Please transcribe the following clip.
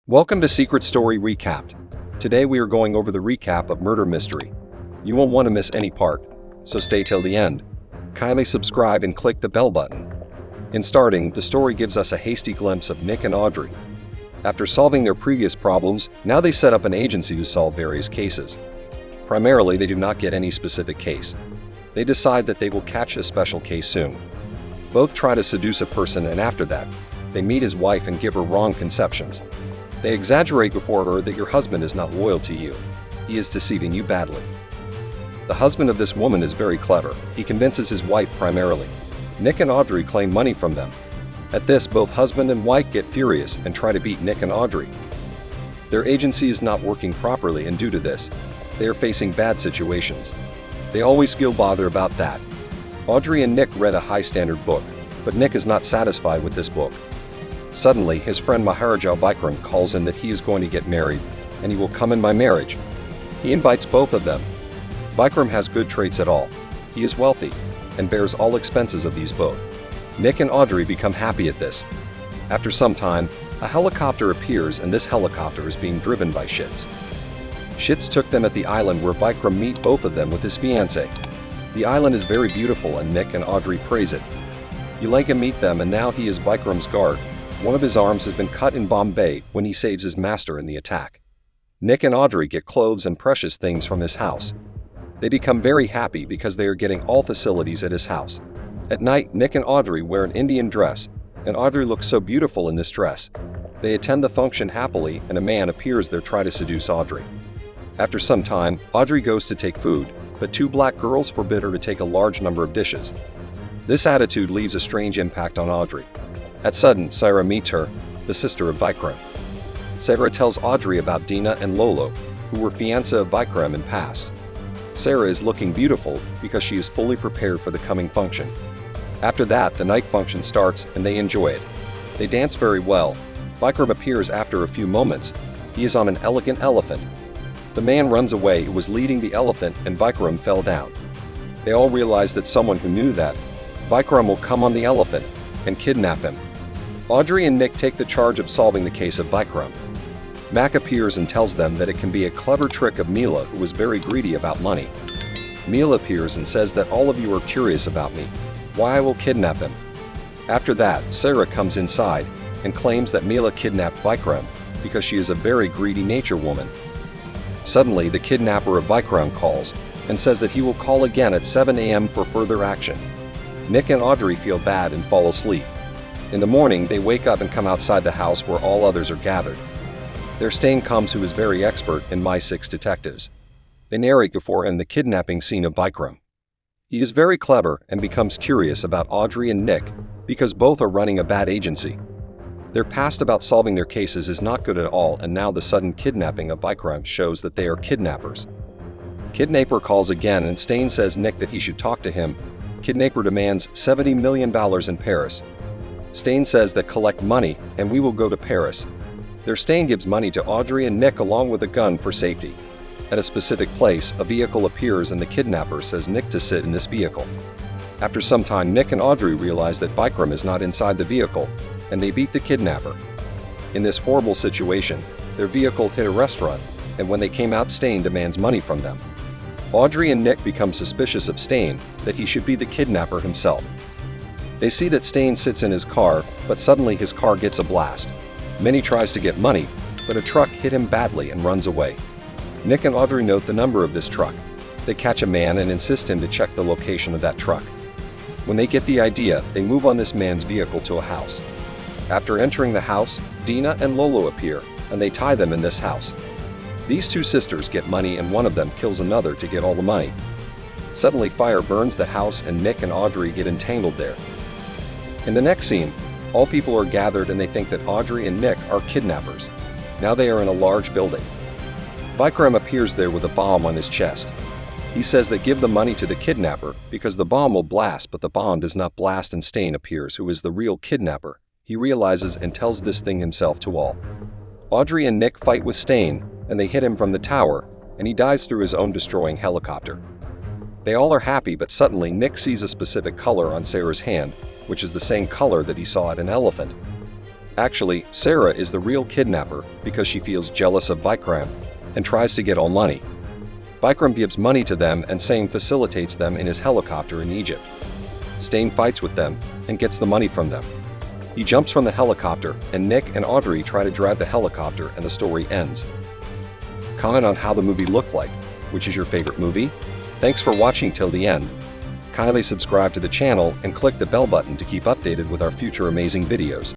Welcome to Secret Story Recapped. Today we are going over the recap of Murder Mystery. You won't want to miss any part, so stay till the end. Kindly subscribe and click the bell button. In starting, the story gives us a hasty glimpse of Nick and Audrey. After solving their previous problems, now they set up an agency to solve various cases. Primarily, they do not get any specific case. They decide that they will catch a special case soon. Both try to seduce a person, and after that, they meet his wife and give her wrong conceptions. They exaggerate before her that your husband is not loyal to you. He is deceiving you badly. The husband of this woman is very clever. He convinces his wife primarily. Nick and Audrey claim money from them. At this, both husband and wife get furious and try to beat Nick and Audrey. Their agency is not working properly, and due to this, they are facing bad situations. They always feel bothered about that. Audrey and Nick read a high-standard book, but Nick is not satisfied with this book. Suddenly, his friend Maharaja calls in that he is going to get married, and he will come in my marriage. He invites both of them. Vikram has good traits at all. He is wealthy, and bears all expenses of these both. Nick and Audrey become happy at this. After some time, a helicopter appears, and this helicopter is being driven by Shits. Shits took them at the island where Vikram meet both of them with his fiancée. The island is very beautiful, and Nick and Audrey praise it. Yulenka meet them, and now he is Vikram's guard. One of his arms has been cut in Bombay when he saves his master in the attack. Nick and Audrey get clothes and precious things from his house. They become very happy because they are getting all facilities at his house. At night, Nick and Audrey wear an Indian dress, and Audrey looks so beautiful in this dress. They attend the function happily, and a man appears there to try to seduce Audrey. After some time, Audrey goes to take food, but two black girls forbid her to take a large number of dishes. This attitude leaves a strange impact on Audrey. At sudden, Saira meets her, the sister of Vikram. Saira tells Audrey about Dina and Lolo, who were fiancé of Vikram in past. Saira is looking beautiful because she is fully prepared for the coming function. After that, the night function starts and they enjoy it. They dance very well. Vikram appears after a few moments. He is on an elegant elephant. The man runs away who was leading the elephant, and Vikram fell down. They all realize that someone who knew that Vikram will come on the elephant and kidnap him. Audrey and Nick take the charge of solving the case of Vikram. Mac appears and tells them that it can be a clever trick of Mila, who was very greedy about money. Mila appears and says that all of you are curious about me, why I will kidnap him. After that, Saira comes inside and claims that Mila kidnapped Vikram because she is a very greedy nature woman. Suddenly, the kidnapper of Vikram calls and says that he will call again at 7 a.m. for further action. Nick and Audrey feel bad and fall asleep. In the morning, they wake up and come outside the house where all others are gathered. Their Stain comes, who is very expert in My Six Detectives. They narrate before him the kidnapping scene of Vikram. He is very clever and becomes curious about Audrey and Nick because both are running a bad agency. Their past about solving their cases is not good at all, and now the sudden kidnapping of Vikram shows that they are kidnappers. Kidnapper calls again, and Stain says Nick that he should talk to him. Kidnapper demands $70 million in Paris. Stain says that collect money and we will go to Paris. Their Stain gives money to Audrey and Nick along with a gun for safety. At a specific place, a vehicle appears and the kidnapper says Nick to sit in this vehicle. After some time, Nick and Audrey realize that Vikram is not inside the vehicle, and they beat the kidnapper. In this horrible situation, their vehicle hit a restaurant, and when they came out, Stain demands money from them. Audrey and Nick become suspicious of Stain, that he should be the kidnapper himself. They see that Stain sits in his car, but suddenly his car gets a blast. Minnie tries to get money, but a truck hit him badly and runs away. Nick and Audrey note the number of this truck. They catch a man and insist him to check the location of that truck. When they get the idea, they move on this man's vehicle to a house. After entering the house, Dina and Lolo appear, and they tie them in this house. These two sisters get money, and one of them kills another to get all the money. Suddenly, fire burns the house, and Nick and Audrey get entangled there. In the next scene, all people are gathered and they think that Audrey and Nick are kidnappers. Now they are in a large building. Vikram appears there with a bomb on his chest. He says that give the money to the kidnapper because the bomb will blast, but the bomb does not blast, and Stain appears, who is the real kidnapper. He realizes and tells this thing himself to all. Audrey and Nick fight with Stain, and they hit him from the tower, and he dies through his own destroying helicopter. They all are happy, but suddenly Nick sees a specific color on Saira's hand, which is the same color that he saw at an elephant. Actually, Saira is the real kidnapper because she feels jealous of Vikram and tries to get all money. Vikram gives money to them and Stain facilitates them in his helicopter in Egypt. Stain fights with them and gets the money from them. He jumps from the helicopter and Nick and Audrey try to drive the helicopter and the story ends. Comment on how the movie looked like. Which is your favorite movie? Thanks for watching till the end. Kindly subscribe to the channel and click the bell button to keep updated with our future amazing videos.